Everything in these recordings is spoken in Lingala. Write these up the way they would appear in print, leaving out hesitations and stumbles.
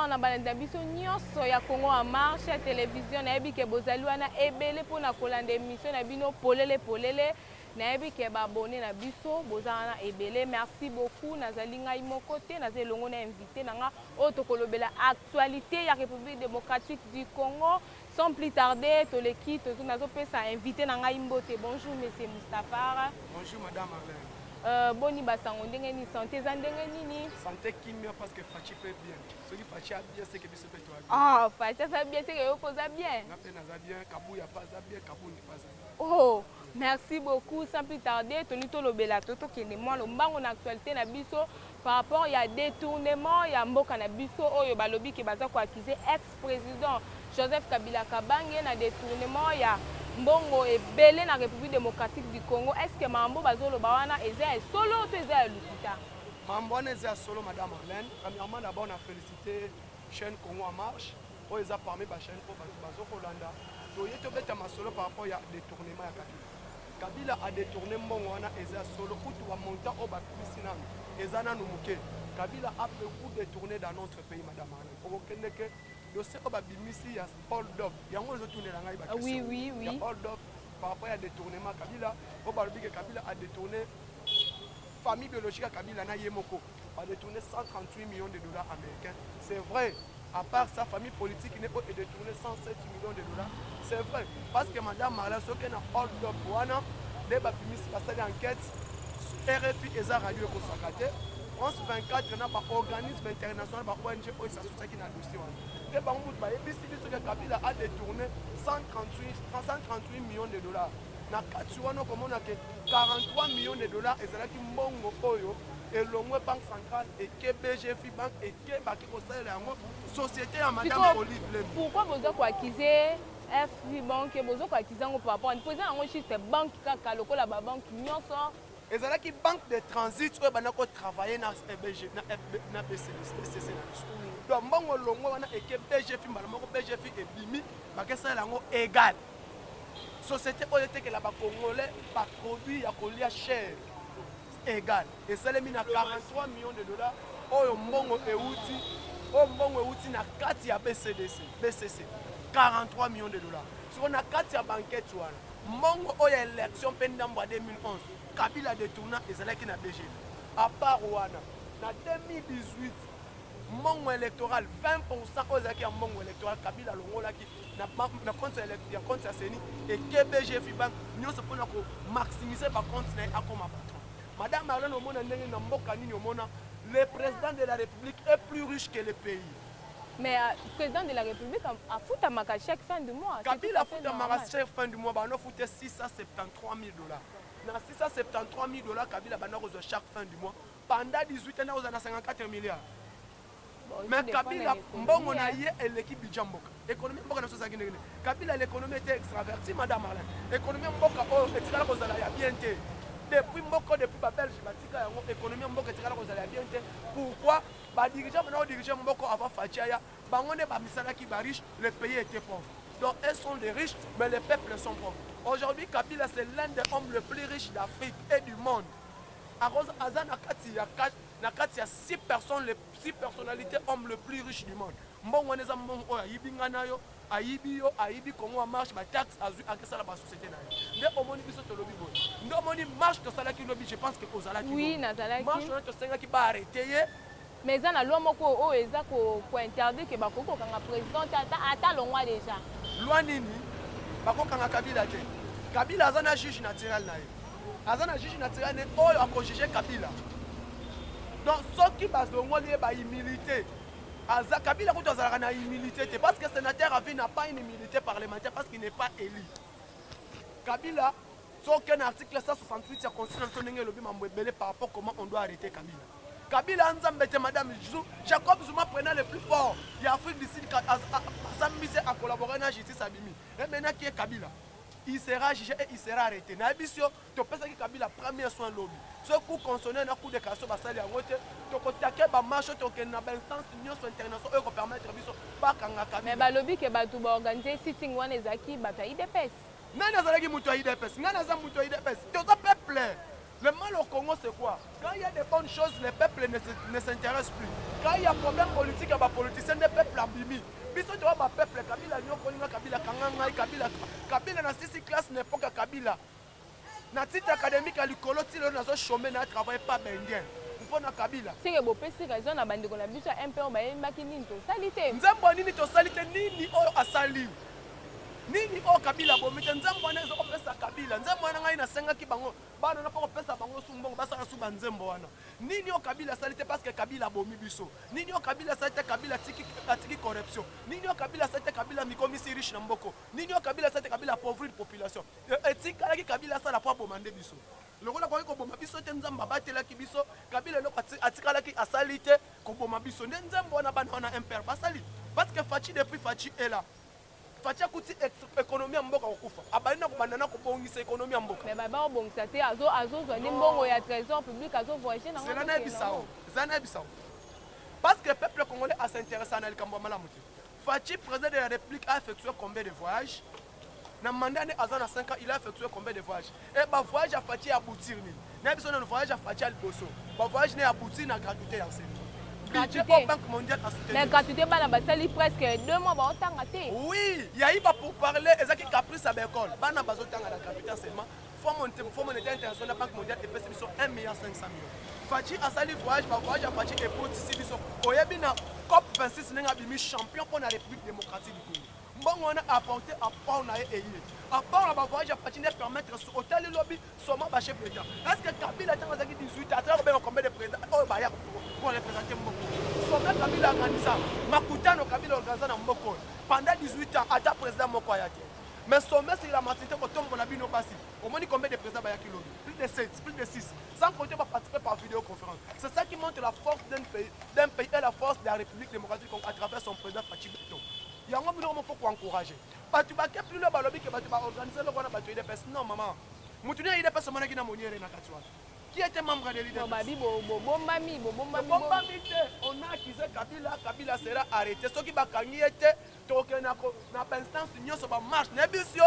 bonsoir na balanda biso nyonso ya Congo en marche ya télévision na yebi ke bozali wana ebele mpona kolanda émission na bino polele na yebi ke baabonné na biso bozala na ebele. Merci beaucoup nazali ngai moko te naza elongo na invité na nga oyo tokolobela actualité ya République démocratique du Congo. Sans plus tarder toleki nazopesa invité na ngai mbote. Bonjour monsieur Moustapha. Bonjour madame Arlène. Boni basango ndenge ni santé za ndenge nini? Santé kimia parce que Fachi peut bien. Celui Fachi a bien c'est que biso peut toi bien. Ah, Fachi ça bien c'est que yo posa bien. Na pe naza bien, Kabou ya pas za bien, Kabou ni pas za bien. Oh, merci beaucoup. Sans plus tarder, toni tolobela toto kende moi lo mbango na actualité na biso par rapport ya détournement ya mboka na biso oyo balobi ke baza ko accuser ex-président Joseph Kabila Kabange na détournement ya mbongo ebele na République démocratique du Congo. Est-ce que mambo bazolo bawana eza solo to eza lukuta? Mambo wana eza solo madame Arlène. Premièrement d'abord on a félicité chaîne Congo en marche. O eza parmi ba chaîne pour bazo kolanda. To yeto beta masolo par rapport ya détournement ya Kabila. Kabila a détourné mbongo wana eza solo kutu wa montant o ba kusinana. Eza na numuke. Kabila a beaucoup détourné dans notre pays madame Arlène. Pour kende ke dossier au babimisi ya hold up yango zo tourner la ngai ba question oui ya hold up par rapport à détournement Kabila au balobi que Kabila a détourné famille biologique à Kabila na yemoko a détourné 138 millions de dollars américains. C'est vrai, à part sa famille politique qui n'est pas détourné 107 millions de dollars. C'est vrai parce que madame Marla soki na hold up wana de babimisi basali enquête RFI eza radio ko sakate France 24 na ba organisme international ba ONG oyo s'associe na dossier wana. Et par exemple, Kabila a détourné 138 millions de dollars. Na Katsuano, comme on a 43 millions de dollars, et c'est là qui mongo oyo, et l'Ongwe Banque Centrale, et que BGFI Banque, et que Baki Kosale, la société à Madame Olive. Pourquoi vous avez acquisé FB Banque, vous avez acquisé par rapport à une position en chiffre banque, la banque, et c'est là qui banque de transit, où on a travaillé dans BCC. Donc, mbongo longo wana eke BGFI mbala moko BGFI ebimi bakesa lango égal. Société oyo te que la ba congolais ba produit ya kolia cher égal. Et ça les mis na 43 millions de dollars oyo mbongo euti na kati ya BCC 43 millions de dollars. Sur na kati ya banquette wana mbongo oyo élection pendambo 2011 Kabila détourna ezalaki na BGFI. À part wana na 2018 mongo électoral 20% aux acquis en mongo électoral Kabila longola qui na compte électoral compte ya Seni et KBGF Bank nous se pona ko maximiser ba compte na akoma patron. Madame Marlène omona ndenge na mboka nini omona le président de la République est plus riche que le pays. Mais le président de la République a foutu à Maka chaque fin du mois. Kabila a foutu à Maka chaque fin du mois ba on foutu 673 000 dollars. Na 673 000 dollars Kabila ba na chaque fin du mois pendant 18 ans on a 54 milliards. Mais Kabila, mbongo na ye et l'équipe Bijamboka. Économie mboka na sosa gine. Kabila l'économie était extravertie madame Marlène. Économie mboka o etikala ko zala ya bien té. Depuis mboko depuis ba Belge batika yango économie mboka etikala ko zala ya bien té. Pourquoi ba dirigeant maintenant dirigeant mboko avant Fatiaya, bango ne ba misala ki ba riche, le pays était pauvre. Donc elles sont des riches mais les peuples sont pauvres. Aujourd'hui Kabila c'est l'un des hommes les plus riches d'Afrique et du monde. À cause Azana Nakati, il y a 6 personnes, les 6 personnalités hommes les plus riches du monde. Mbongo neza mbongo ayibi nganayo, ayibi Congo en marche, ba taxe azu akesa la société na yo. Nde omoni biso to lobi bo. Nde omoni marche to sala ki lobi, je pense que ozala ki. Oui, nazala ki. Marche to senga ki ba arrêter. Mais ça na loi moko o eza ko interdire que bakoko kanga président ata longwa déjà. Loi nini? Bakoko kanga Kabila te. Kabila azana juge naturel na ye. Azana juge naturel ne oyo ako juger Kabila. Donc, ceux qui basent le monde, ils humilité. Kabila a une humilité parce que le sénateur n'a pas une immunité parlementaire parce qu'il n'est pas élu. Kabila, sur qu'un article 168 de la Constitution par rapport à comment on doit arrêter Kabila. Kabila, madame Jacob Zuma prenait le plus fort. Il y a Afrique du Sud qui a collaboré avec la justice abimi. Et maintenant, qui est Kabila? Il sera jugé et il sera arrêté. Nabisio, tu penses que Kabila premier soin lobby. Ce coup consonné na coup de casso basali en route, tu contacter ba marche to que na instance union internationale pour permettre biso pas kanga Kabila. Mais ba lobby que ba tu ba organiser sitting one ezaki ba ta IDPS. Nana zalaki mutu IDPS. Nana za mutu IDPS. Tu as peuple. Le mal au Congo, c'est quoi? Quand il y a des bonnes choses, les peuples ne s'intéressent plus. Quand il y a problème politique, les politiciens, les peuples abîment. Biso tu vois ma peuple Kabila Nyoko Kabila Kanganga Kabila na 6 classe n'époque Kabila. Na titre académique à l'école ti le nazo chômer na travailler pas bien. Mpona Kabila. C'est que bopesi raison na bandeko na biso un peu ba yembaki nini to salite. Nzambo nini to salite nini oyo asali. Nini o Kabila bomite nzambo na ezo kopesa Kabila. Nzambo na ngai na sengaki bango. Bana na poko pesa bango sumbongo basa na suba nzembo wana. Nini o Kabila salite parce que Kabila bomi biso. Nini o Kabila salite Kabila tiki corruption. Nini o Kabila salite Kabila mikomisi riche na mboko. Nini o Kabila salite Kabila pauvre population. Etika la Kabila sala po bomande biso. Lokola kwa ko boma biso te nzamba batela ki biso Kabila loko atikala ki asalite ko boma biso. Nzembo na bana na impère basali parce que Fachi depuis Fachi est là. Fatia kuti économie mboka okufa abalina kubandana kubongisa économie mboka mais baba obongisa te azo zwa mbongo ya trésor public azo voyager na ngana na bisao parce que le peuple congolais a s'intéressé à likambo malamu te. Fachi président de la République a effectué combien de voyages na mandat ne azana 5 ans il a effectué combien de voyages et ba voyage a Fachi aboutir ni na biso na voyage a Fachi al boso ba voyage ne aboutir na gratuité ya enseignement. Banque mondiale a soutenu. La gratuité bana basali presque 2 mois ba otanga te. Oui, il y a eu pour parler ezaki caprice à l'école. Bana bazotanga la gratuité enseignement. Faut monnaie internationale la Banque mondiale et pèse 1,5 milliard. Fachi a sali voyage a Fachi et pour ici biso. Oyebi na COP 26 nenga bimi champion pour la République démocratique du Congo. Mbongo on a apporté apport na e. Apport na voyage a Fachi ne permettre sur hôtel lobby seulement ba chef d'État. Est-ce que Kabila tanga zaki 18 à travers combien de présidents oh ba ya pour représenter Mboko. Sommet Kabila organisa Makutano Kabila organisa na Mboko. Pendant 18 ans ata président Mboko ayaki. Mais sommet c'est la maternité ko tombo na bino basi. Au moins combien de présidents ba yaki lobby? Plus de 7, plus de 6. Sans compter pas participer par vidéoconférence. C'est ça qui montre la force d'un pays et la force de la République démocratique à travers son président Fachi Beton. Il y a un moment où il faut encourager. Parce que plus le balobi que tu vas organiser le roi battu des personnes. Non, maman. Moutouni a des personnes qui n'ont pas de Nakatouan. Qui était membre de l'idée? On a accusé Kabila sera arrêté. Ce qui va gagner était na instance union sur la marche. Nebisio,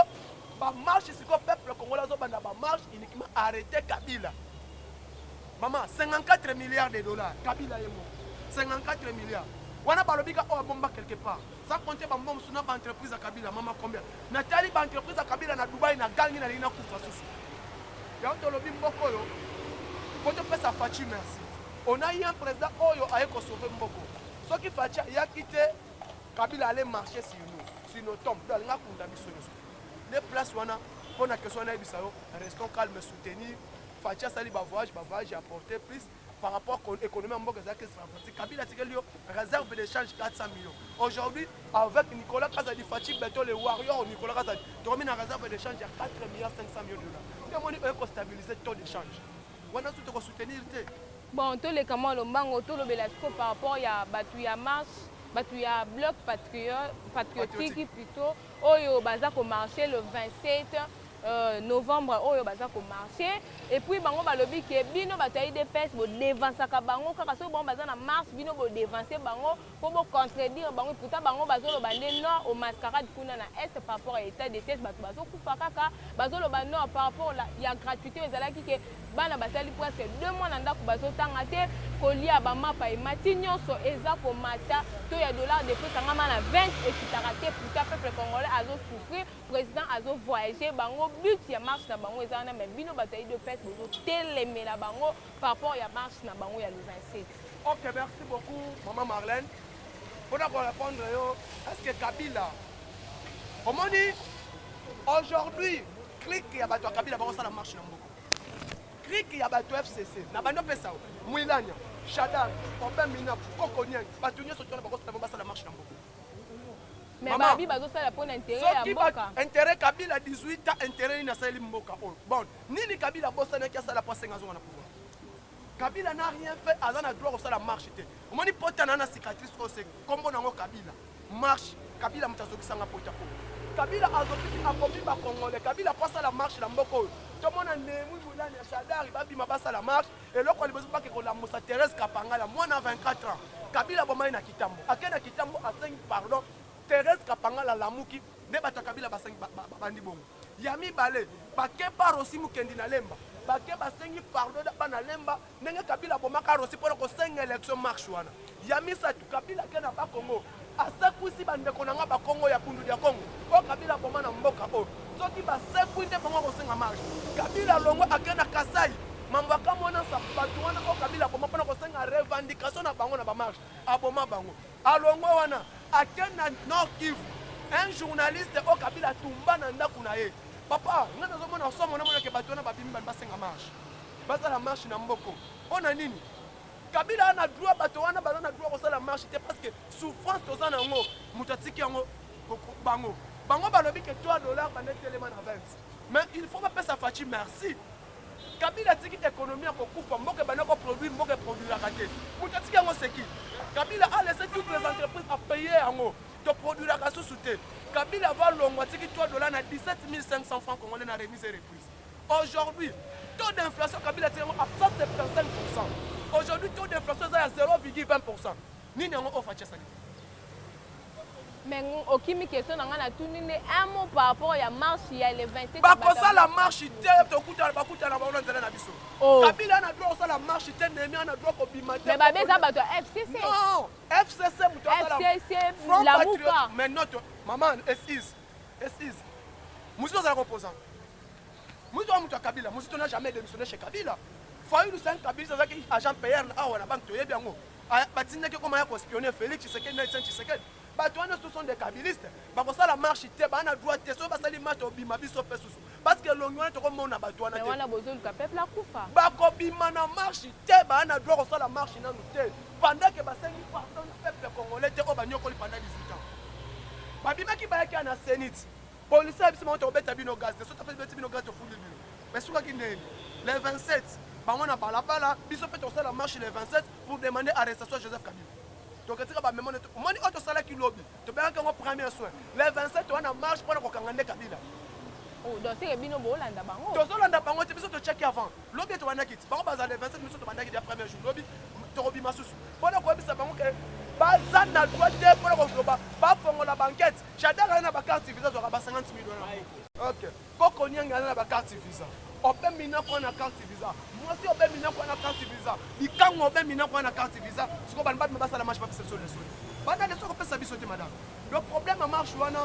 la marche, c'est que le peuple congolais a marche uniquement arrêté Kabila. Maman, 54 milliards de dollars. Kabila est mort. 54 milliards. On a balobi ka o bomba quelque part. Sans compter bambom suna ba entreprise à Kabila maman combien. Nathalie ba entreprise à Kabila na Dubaï na gangi na lina kufa susu. Ya on lobi mboko yo. Faut te faire sa Fachi merci. On a eu un président oyo a ko sauver mboko. Ce qui Fachi ya quitté Kabila allait marcher sur nos tombes. Dans la kunda biso yo. Les places wana pour na question na bisao restons calmes soutenir. Fachi a sali ba voyage apporter plus. Par rapport à l'économie en Mboka, Kabila a réserve d'échange 400 millions. Aujourd'hui, avec Nicolas Kazadi Fachi, les Warriors, Nicolas Kazadi, tu as mis une réserve d'échange à 4 milliards 500 millions de dollars. Nous avons stabilisé le taux d'échange. On a tout soutenir. Bon, tous les camons, tout le Belasco par rapport à Batouya Marche, Batouya Bloc Patriotique plutôt, au Bazar au marché le 27 novembre oyo baza ko marché et puis bango balobi ke bino batayi des pes bo devancer ka bango kaka so bon baza na marche bino bo devancer bango pour bo contredire bango pourtant bango bazolo bande non au mascarade kuna na est par rapport à état de siège bato bazo kufa kaka bazolo bande non par rapport la ya gratuité ezalaki ke bana basali presque 2 mois na ndako bazo tanga te kolia ba mapa e mati nyonso eza ko mata to ya dollar de prix kanga na 20 et kitaka te pourtant peuple congolais azo souffrir président azo voyager bango but ya marche na bango ezana mais bino batayi de fête bozo telemela bango par rapport ya marche na bango ya le 27. OK, merci beaucoup maman Marlène. Pour répondre yo, est-ce que Kabila omoni aujourd'hui clique ya bato Kabila bango ça la marche na mboko. Clique ya bato FCC na bando pesa Mwilanya, Shadan, Obem Mina, Kokonien, bato nyonso tona bango ça la marche na mboko. Mais babi bazo sala pour intérêt ya mboka. Intérêt Kabila 18 ans intérêt na sali mboka. Bon, nini Kabila bossa na kia sala pour 5 ans na pouvoir. Kabila n'a rien fait, azana droit au sala marche té. Omoni pota na cicatrice au c'est kombo nango Kabila. Marche, Kabila mutazoki sanga pota ko. Kabila azoki akomi ba Congolais. Kabila passa la marche na mboko. Tout le monde a nemu mulani ya Shadari babi mabasa la marche et là on besoin pas que la Moussa Thérèse Kapangala moi na 24 ans. Kabila bomai na Kitambo. Akena Kitambo a 5 pardon. Thérèse Kapangala Lamuki, ne bata Kabila basang bandi bongo. Yami Bale, Bakepa Rosimu Kendi na Lemba. bake basengi pardon da bana lemba ndenge Kabila bomaka rosi pour ko senga élection marche wana ya misatu Kabila kena ba Congo asakusi bandeko nanga ba Congo ya pundu ya Congo o Kabila boma na mboka o soki basekui nde bango ko senga marche Kabila longo akena Kasai mambaka mona sa batu wana o Kabila boma pona ko senga revendication na bango na ba marche aboma bango alongo wana akena Nord Kivu un journaliste au Kabila tumba na ndaku na ye papa nga nazomona somo na mona ke bato na babimi ban basenga marche basa la marche na mboko ona nini Kabila na droit bato wana baza na droit kosala marche te parce que souffrance toza nango mutatiki yango bango balobi ke $3 bande telema na 20 mais il faut pas sa fachi merci Kabila tiki économie ko kufa mboke banako produire mboke produire raté mutatiki yango seki Kabila a laissé toutes les entreprises à payer yango to produire ka sous-souté Kabila va longwa tiki $3 na 17 500 francs congolais na remise et reprise aujourd'hui taux d'inflation Kabila tiki à 175%. Aujourd'hui, taux d'inflation est à 0,20%. Nini yango ofache sali. Mais au kimi question nanga na tunine un mot par rapport à marche il y a les 27 ba ko ça la marche te to kuta ba kuta na ba ona nzela na biso. Kabila na droit ça la marche te nemi na droit ko bimate. Mais ba beza ba to FCC. Non, FCC muto ça la. FCC la muka. Mais non maman SIS. Muso za opposant. Muso muto Kabila, muso n'a jamais démissionné chez Kabila. Fayu nous cinq Kabila ça qui agent PR na awa na banque to yebi yango. Batinaki comment ya ko spionner Félix Tshisekedi na Tshisekedi. Batoana ce sont des kabylistes. Bako ça la marche te ba na droit te so ba sali marche obima biso pesusu. Parce que longwana to ko mona batoana te. Mais wana bozolu ka peuple akufa. Bako bima na marche te ba na droit ko ça la marche na nous te. Pendant que basengi pardon peuple congolais te ko banyoko pendant 18 ans. Babima ki ba yaki na Sénit. Police a bisimo to beta bino gaz. So ta fait beta bino gaz to full bino. Mais souka ki neni. Les 27 bango na balabala biso pe to ça la marche les 27 pour demander arrestation de Joseph Kabila. Donc tu vas même on moni auto sala ki lobby to be nga premier soin les 27 on a marche pour ko kangande Kabila. Oh donc c'est bino bo landa bango. To landa bango te biso to check avant lobby to wana kit bango baza les 27 biso to banda ki premier jour lobby to robi masusu pour ko bisa bango ke baza na droit de pour ko ba fongo la banquette j'adore na ba carte visa zo ba $50,000. OK koko nyanga na ba carte visa ope mina kwa na carte visa moi si ope mina kwa na carte visa ikango ope mina kwa na carte visa siko ban bat mabasa la marche pas pesa sur le sol bana de soko pesa biso te madame le problème marche wana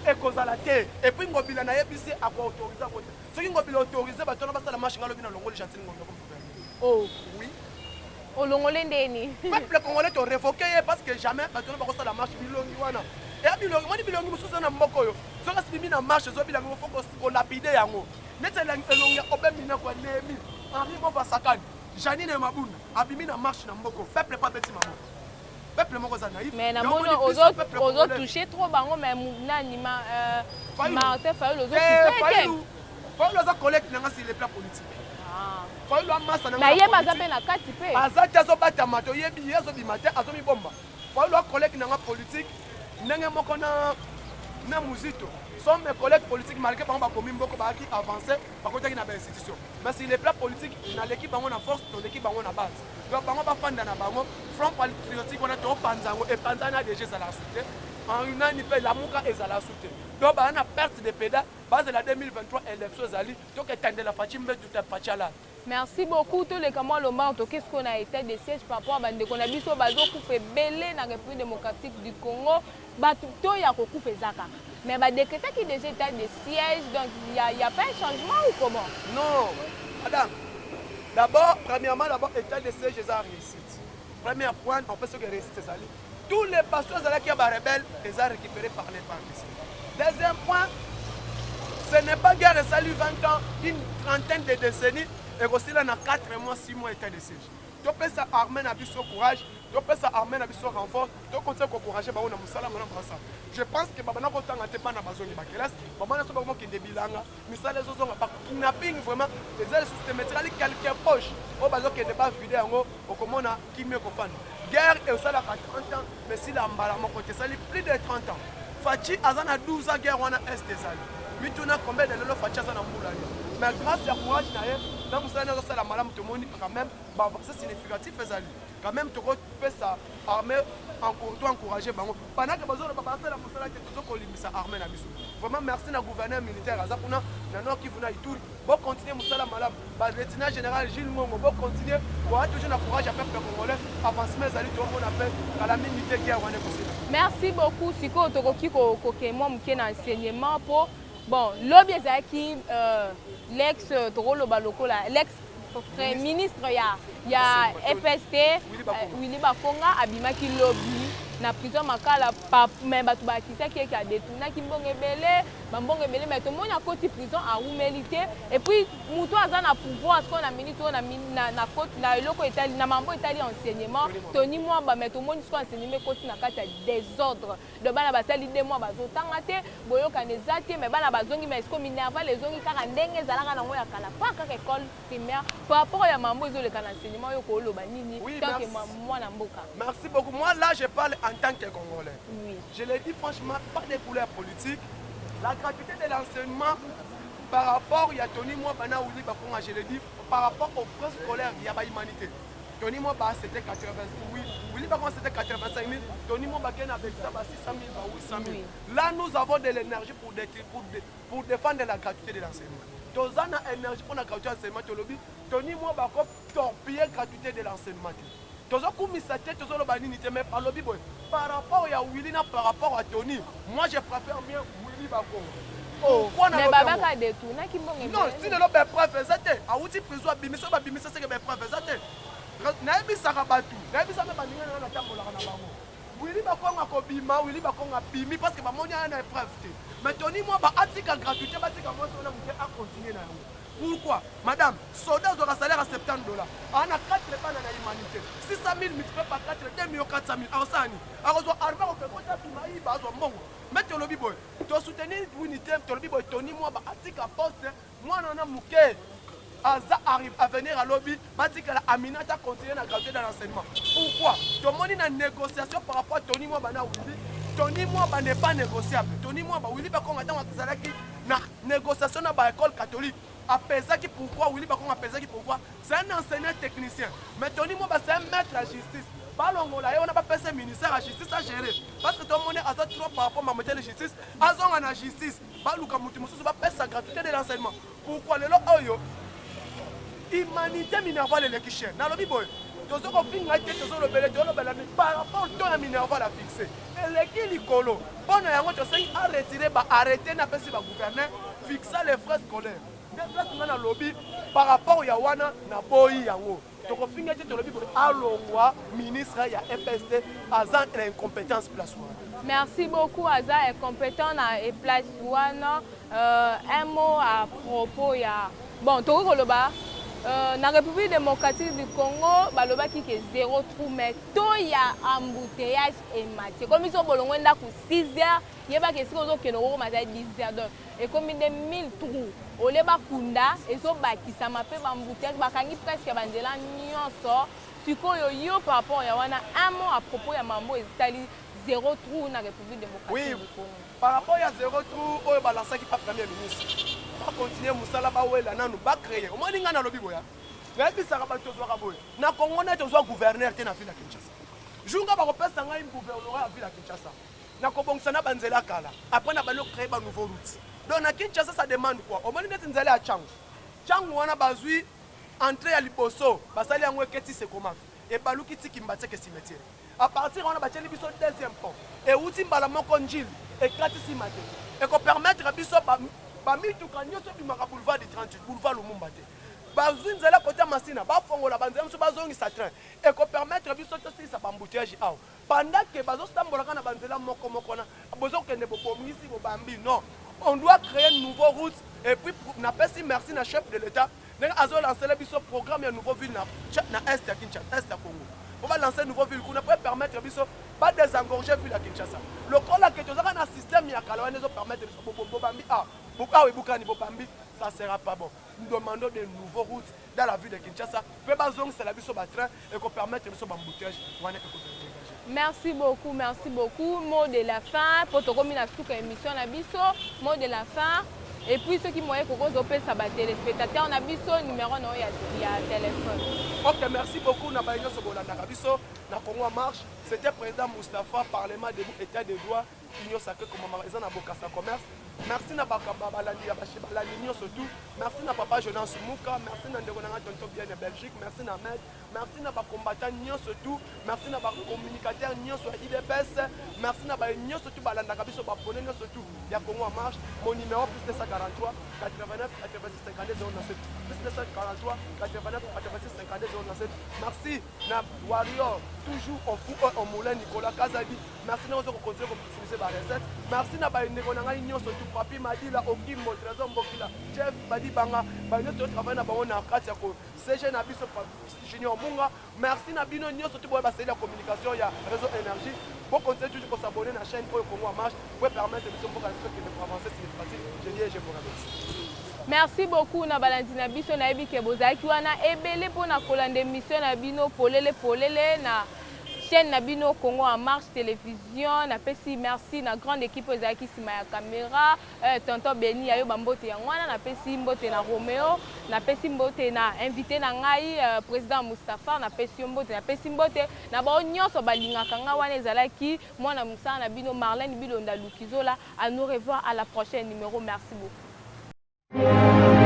e kozala te et puis ngobila na yebisi akwa autoriser côté soki ngobila autoriser ba tona basa la marche ngalo bina longo le gentil ngondo comme gouvernement. Oh oui o longole ndeni peuple congolais to révoquer parce que jamais ba tona ba kosa la marche bilongi wana et bilongi moni bilongi mususu na mboko yo soka sibimi na marche zo bilongi faut ko lapide yango nete elongi obemina kwa nemi Henri Mobasakani Janine Mabunda abimi na marche na mboko peuple pas petit maman peuple moko za naïf mais na mono ozo toucher trop bango mais nani Martin Fayulu ozo Fayulu za collègue nanga sur les plans politiques Fayulu amasa nanga na yeba za pe na kati pe azati azo bata mato yebi yezo bimate azo mi bomba Fayulu collègue nanga politique ndenge moko na muzito sont mes collègues politiques malgré par exemple comme beaucoup qui avancer par contre qui na institution mais si les plans politiques na l'équipe bango na force ton équipe bango na base donc bango ba fanda na bango front patriotique on a to panzango et panzana déjà ça la soute en une année fait la muka et ça la soute donc ba na perte de pédale base de la 2023 élection zali donc étendre la fachimbe tout à fachala. Merci beaucoup tous les comment le marteau qu'est-ce qu'on a été de siège par rapport à bande qu'on a biso bazo couper belé na République démocratique du Congo batu to ya ko couper zaka mais ba décréter qui déjà état de siège donc il y a pas un changement ou comment? Non madame d'abord premièrement état de siège est réussite premier point on peut se que réussite ça tous les pasteurs qui sont rebelles les ont récupérés par les partis. Deuxième point ce n'est pas guerre salut 20 ans une trentaine de décennies et aussi là, dans 4 mois, 6 mois, état de siège. Tu peux ça armer na biso courage, tu peux ça armer na biso renfort, tu peux ça encourager ba na musala ngona brasa. Je pense que bana ko tanga te pas na bazoni ba classe, bana so ba mo kende bilanga, misala zo zonga ba kidnapping vraiment, les ailes systématiques quelques poches, o bazo kende ba vider yango, okomona kimio ko fan. Guerre et ça la 30 ans, mais si la mbala mo côté ça plus de 30 ans. Fachi azana 12 ans guerre wana est des sali. Mituna combien de lelo Fachi azana mbula. Mais grâce à courage na na musala na sala malamu to moni quand même ba c'est significatif ezali quand même to ko pesa armée encore encourager bango pendant que bazo ba sala musala ke to ko limisa armée na biso vraiment merci na gouverneur militaire aza kuna na no ki vuna ituri bo continuer musala malamu ba lieutenant général Gilles Mongo bo continuer bo toujours na courage à peuple congolais avancement ezali to on appelle calamité qui a wane possible. Merci beaucoup siko tokoki ko kemo muke na enseignement pour bon lobby ezaki l'ex tokoloba lokola l'ex ministre ya FST Willy Bakonga abimaki lobby na prison makala mais bato bakisaki eki adetournaki mbongo ebele bambongo ebele mais tomoni akoti prison arumelite et puis mutu aza na pouvoir siko na minute oyo na eloko etali na mambo etali enseignement toni mwamba mais tomoni siko enseignement ekoti na kati ya désordre de bana basali 2 mois bazotanga te boyokana eza te mais bana bazongi mais siko minerval ezongi kaka ndenge ezalaka nango ya kala pa kaka école primaire par rapport ya mambo ezoleka na enseignement oyo kooloba nini tant que mwana mboka. Merci beaucoup. Moi là je parle en tant que Congolais. Oui. Je le dis franchement, pas de couleurs politiques. La gratuité de l'enseignement par rapport à Tony Mwabana Ouli Bakonga, je le dis, par rapport aux frais scolaires, il y a pas d'humanité. Tony Mwaba c'était 80 000, oui, Ouli Bakonga c'était 85 000, Tony Mwabakena avec ça, 600 000, 800 000. Là, nous avons de l'énergie pour défendre la gratuité de l'enseignement. Tous on a énergie pour la gratuité de l'enseignement. Tony Mwabako torpiller la gratuité de l'enseignement. Mais par rapport à Willy, par rapport à Tony, moi je préfère bien Willy Bakonga. Oh, mais Babaka détourne qui bon. Non, si ne l'obé preuve exacte, a outil prison bimisa ba bimisa c'est que be preuve exacte. Na ebisa ka batu, na ebisa me baninga na tambola na bango. Willy Bakonga ko bima, Willy Bakonga bimi parce que ba monia na preuve te. Mais Tony moi ba atika gratuité ba tika moi on a muté à continuer na yango. Pourquoi? Madame, soldat aura salaire à $70. On a 4 pas dans l'humanité. 600 000 multiplié par 4, 2 400 000. Arsani. Alors, armée, on peut pas pimaï, bah, on mongo. Mais tu le biboy. Tu soutenir l'unité, tu le biboy, Tony, moi, bah, atika poste. Moi, on a mouké. Aza arrive à venir à lobby, Matika la Aminata continue à gratuiter dans l'enseignement. Pourquoi? Tu as une négociation par rapport à Tony, moi, bah, Tony, moi, bah, n'est pas négociable. Tony, moi, bah, Willy, bah, comme attends, na négociation dans l'école catholique. Apesaki pourquoi Willy Bakonga apesaki pourquoi c'est un enseignant technicien mais Tony Mwaba c'est un maître à justice balongola on n'a pas passé ministère à justice à gérer parce que tout le monde a trop par rapport à ma méthode de justice azon en justice baluka mutu mususu ba pesa gratuité de l'enseignement pourquoi lelo oyo humanité minerval elekishe na lobi boy tozo ko finga te tozo lobele to lobela par rapport to na minerval a fixé eleki likolo pona yango to sei a retirer ba arrêter na pesi ba gouverner fixer les frais scolaires. Lobby par rapport à Yawana na boyi yango toko finga te lobby pour alongwa ministre ya FST azan incompétence place wana. Merci beaucoup Aza incompétent na et place wana un mot à propos ya bon toko koloba na République démocratique du Congo baloba ki ke 0 trou mais to ya embouteillage et matière comme ils sont bolongo ndako 6h yeba ke siko zo keno ko mata 10h donc et comme des 1000 trous ole bakunda ezo bakisama pe bambouteillage bakangi presque banzela nyonso sikoyo yo par rapport ya wana un mot à propos ya mambo ezali 0 trou na République démocratique du Congo. Par rapport à 0 trou oyo balansaki pa premier ministre ba continuer musala ba wela nanu ba créer au moins ninga na lobi boya na bisaka ba tozwa boya na Congo na tozwa gouverneur te na ville ya Kinshasa junga ba kopesa ngai gouverneur ya ville ya Kinshasa na kobongisa na banzela kala après na balo créer ba nouveau route. Donc à Kinshasa ça demande quoi? Au moins nous nzala à Changu. Changu wana bazui entrée à Liboso, basali yango eketi se comment et baluki tiki mbateke cimetière. À partir on a bateli biso deuxième pont. Et outi mbala moko njil et kati cimetière. Et ko permettre biso ba mitu kanyoso bi maka boulevard du 38, boulevard Lumumba te. Bazui nzala côté Masina, ba fongola banzela mso bazongi sa train. Et ko permettre biso to si sa bambouteillage aw. Pendant que bazo stambola kana banzela moko moko na bozo kende bopomisi bo bambi non. On doit créer une nouvelle route et puis on appelle si merci na chef de l'État. Nous avons lancé le programme de nouvelle ville na Est à Kinshasa, Est à Congo. On va lancer une nouvelle ville qui pourrait permettre de pas désengorger la ville à Kinshasa. Le col là que tu as un système qui va permettre de ça sera pas bon. Nous demandons de nouvelles routes dans la ville de Kinshasa. C'est la ville sur le train et qu'on permette de faire embouteillage. Merci beaucoup, merci beaucoup. Mot de la fin, pour te communiquer sur l'émission Nabiso, mot de la fin. Et puis ceux qui m'ont dit ça va téléspectateur, on a vu son numéro non il y a téléphone. Ok, merci beaucoup na baïno sobolanda kabiso na Congo en marche. C'était président Moustapha parlement de état de droit union sacrée comme maman na bokasa commerce. Merci na bakamba balandi ya bashibala union surtout. Merci na papa Jonas Muka, merci na ndeko na tonton bien en Belgique, merci na Med, merci na ba combattant union surtout, merci na ba communicateur union sur IDPS, merci na ba union surtout balanda kabiso ba ponne union surtout ya Congo en marche. Mon numéro plus 243 89 86 52 097 plus 243 89 86 52 097. Merci na Warrior toujours au fou au moulin Nicolas Kazadi. Merci na vous continuer à utiliser ba recette. Merci na ba ndeko na ngai union surtout papi Madila Okimo Trésor Mbokila chef Badi Banga ba nous travailler na bango na kati ya ko CG na biso Junior Munga. Merci na bino union surtout pour la communication ya réseau énergie. Pour continuer toujours à s'abonner à la chaîne Congo en marche pour permettre de nous avancer sur les pratiques. Je dis et je vous remercie. Merci beaucoup na balandi na biso na yebi ke bozaki wana ebele pona kolanda émission na bino polele na chaîne na bino Congo en marche télévision na pesi merci na grande équipe ezaki sima ya caméra tonton Beni ayo bambote ya ngwana na pesi mbote na Romeo na pesi mbote na invité na ngai président Moustapha na pesi mbote na pesi mbote na ba nyonso balingaka nga wana ezalaki mwana musana na bino Marlène Bilonda Lukizola. À nous revoir à la prochaine numéro. Merci beaucoup.